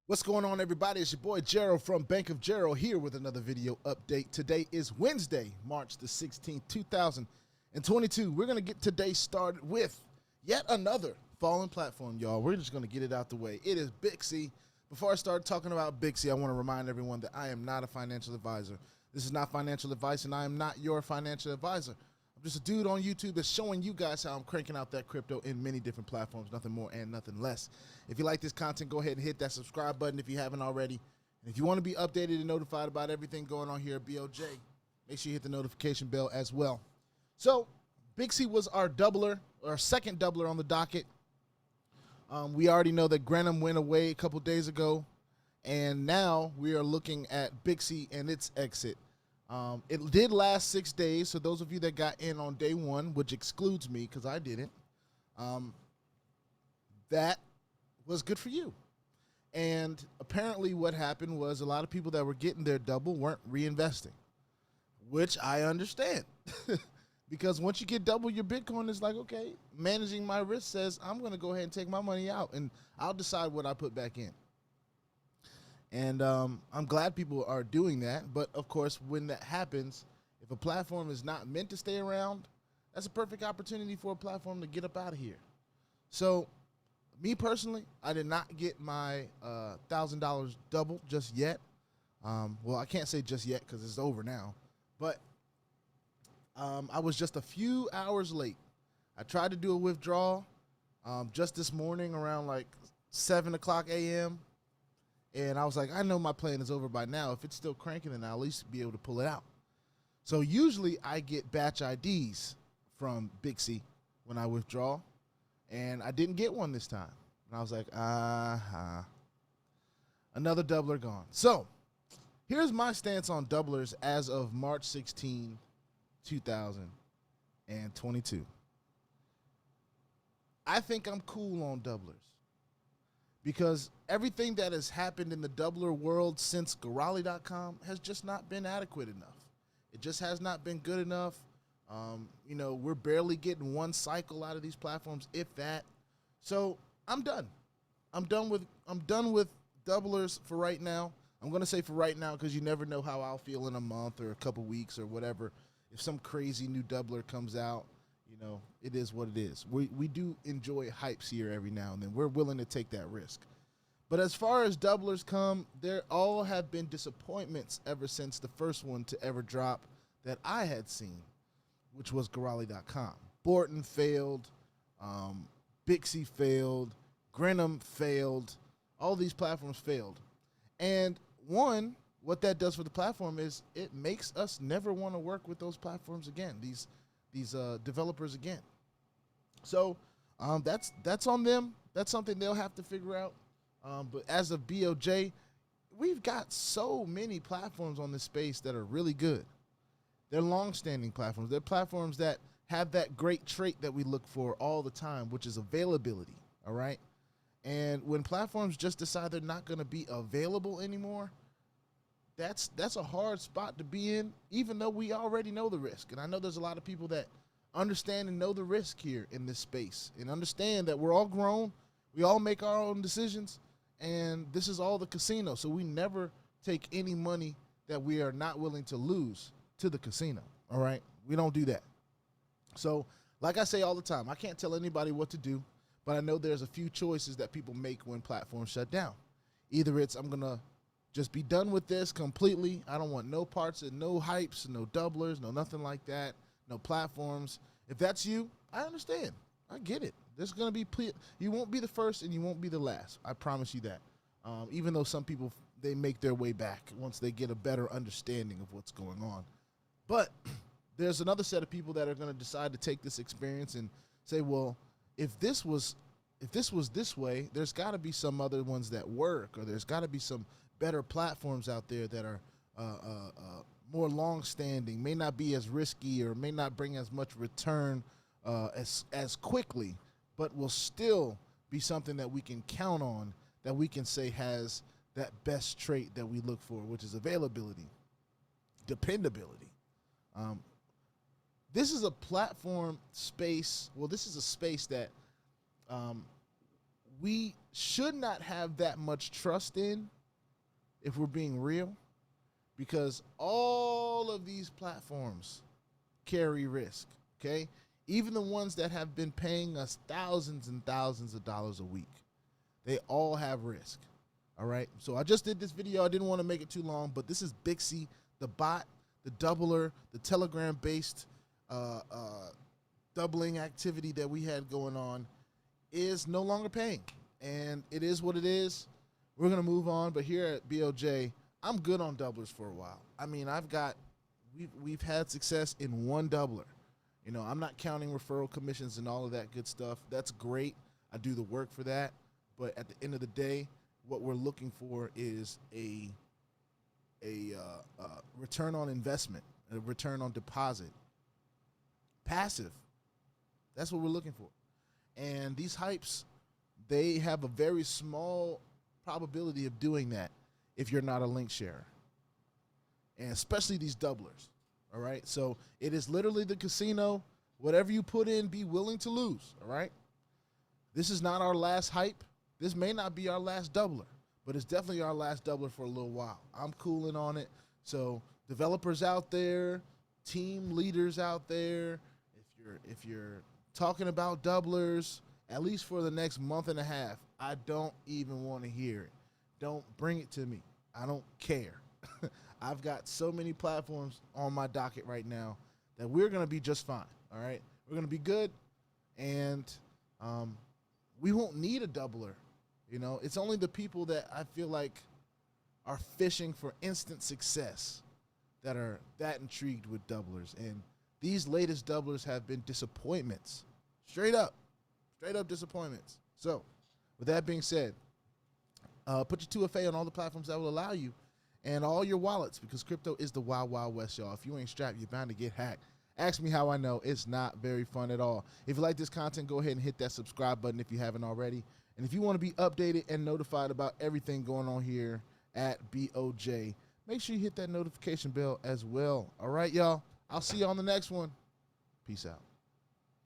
What's going on, everybody? It's your boy Gerald from Bank of Gerald here with another video update. Today is Wednesday, March the 16th, 2022. We're going to get today started with yet another fallen platform, y'all. We're just going to get it out the way. It is Bitxy. Before I start talking about Bitxy, I want to remind everyone that I am not a financial advisor. This is not financial advice, and I am not your financial advisor. I'm just a dude on YouTube that's showing you guys how I'm cranking out that crypto in many different platforms, nothing more and nothing less. If you like this content, go ahead and hit that subscribe button if you haven't already. And if you want to be updated and notified about everything going on here at BOJ, make sure you hit the notification bell as well. So, Bitxy was our doubler, our second doubler on the docket. We already know that Grenham went away a couple days ago, and now we are looking at Bitxy and its exit. It did last 6 days, so those of you that got in on day one, which excludes me because I didn't, that was good for you. And apparently what happened was a lot of people that were getting their double weren't reinvesting, which I understand. Because once you get double your Bitcoin, it's like, okay, managing my risk says I'm going to go ahead and take my money out, and I'll decide what I put back in. And I'm glad people are doing that. But, of course, when that happens, if a platform is not meant to stay around, that's a perfect opportunity for a platform to get up out of here. So, me personally, I did not get my $1,000 double just yet. Well, I can't say just yet because it's over now. But I was just a few hours late. I tried to do a withdrawal just this morning around like 7 o'clock a.m., and I was like, I know my plan is over by now. If it's still cranking, then I'll at least be able to pull it out. So usually I get batch IDs from Bitxy when I withdraw, and I didn't get one this time. And I was like, another doubler gone. So here's my stance on doublers as of March 16, 2022. I think I'm cool on doublers, because everything that has happened in the doubler world since Garali.com has just not been adequate enough. It just has not been good enough. We're barely getting one cycle out of these platforms, if that. So I'm done. I'm done with doublers for right now. I'm going to say for right now because you never know how I'll feel in a month or a couple weeks or whatever. If some crazy new doubler comes out, it is what it is. We do enjoy hypes here every now and then. We're willing to take that risk. But as far as doublers come, there all have been disappointments ever since the first one to ever drop that I had seen, which was Garali.com. Borton failed, Bitxy failed, Grenham failed, all these platforms failed. And one, what that does for the platform is it makes us never want to work with those platforms again, these developers again. So that's on them. That's something they'll have to figure out. But as of BOJ, we've got so many platforms on this space that are really good. They're long-standing platforms. They're platforms that have that great trait that we look for all the time, which is availability, all right? And when platforms just decide they're not going to be available anymore, that's a hard spot to be in, even though we already know the risk. And I know there's a lot of people that understand and know the risk here in this space and understand that we're all grown. We all make our own decisions, and this is all the casino. So we never take any money that we are not willing to lose to the casino, all right? We don't do that. So like I say all the time, I can't tell anybody what to do, but I know there's a few choices that people make when platforms shut down. Either it's I'm going to just be done with this completely. I don't want no parts and no hypes, no doublers, no nothing like that, no platforms. If that's you, I understand. I get it. There's going to be you won't be the first and you won't be the last. I promise you that. Even though some people, they make their way back once they get a better understanding of what's going on. But there's another set of people that are going to decide to take this experience and say, well, if this was this way, there's got to be some other ones that work, or there's got to be some better platforms out there that are more long-standing, may not be as risky, or may not bring as much return as quickly, but will still be something that we can count on, that we can say has that best trait that we look for, which is availability, dependability. This is a platform space. Well, this is a space that we should not have that much trust in, if we're being real, because all of these platforms carry risk, okay? Even the ones that have been paying us thousands and thousands of dollars a week, they all have risk, all right? So I just did this video. I didn't want to make it too long, but this is Bitxy, the bot, the doubler, the Telegram-based doubling activity that we had going on is no longer paying, and it is what it is. We're going to move on, but here at BOJ, I'm good on doublers for a while. I mean, we've had success in one doubler. You know, I'm not counting referral commissions and all of that good stuff. That's great. I do the work for that. But at the end of the day, what we're looking for is a return on investment, a return on deposit. Passive. That's what we're looking for. And these hypes, they have a very small probability of doing that if you're not a link sharer. And especially these doublers. All right? So it is literally the casino. Whatever you put in, be willing to lose. All right? This is not our last hype. This may not be our last doubler, but it's definitely our last doubler for a little while. I'm cooling on it. So developers out there, team leaders out there, if you're talking about doublers, at least for the next month and a half, I don't even want to hear it. Don't bring it to me. I don't care. I've got so many platforms on my docket right now that we're going to be just fine, all right? We're going to be good, and we won't need a doubler. You know, it's only the people that I feel like are fishing for instant success that are that intrigued with doublers. And these latest doublers have been disappointments. Straight up disappointments. So with that being said, put your 2FA on all the platforms that will allow you and all your wallets, because crypto is the wild, wild west, y'all. If you ain't strapped, you're bound to get hacked. Ask me how I know. It's not very fun at all. If you like this content, go ahead and hit that subscribe button if you haven't already. And if you want to be updated and notified about everything going on here at BOJ, make sure you hit that notification bell as well. All right, y'all. I'll see you on the next one. Peace out.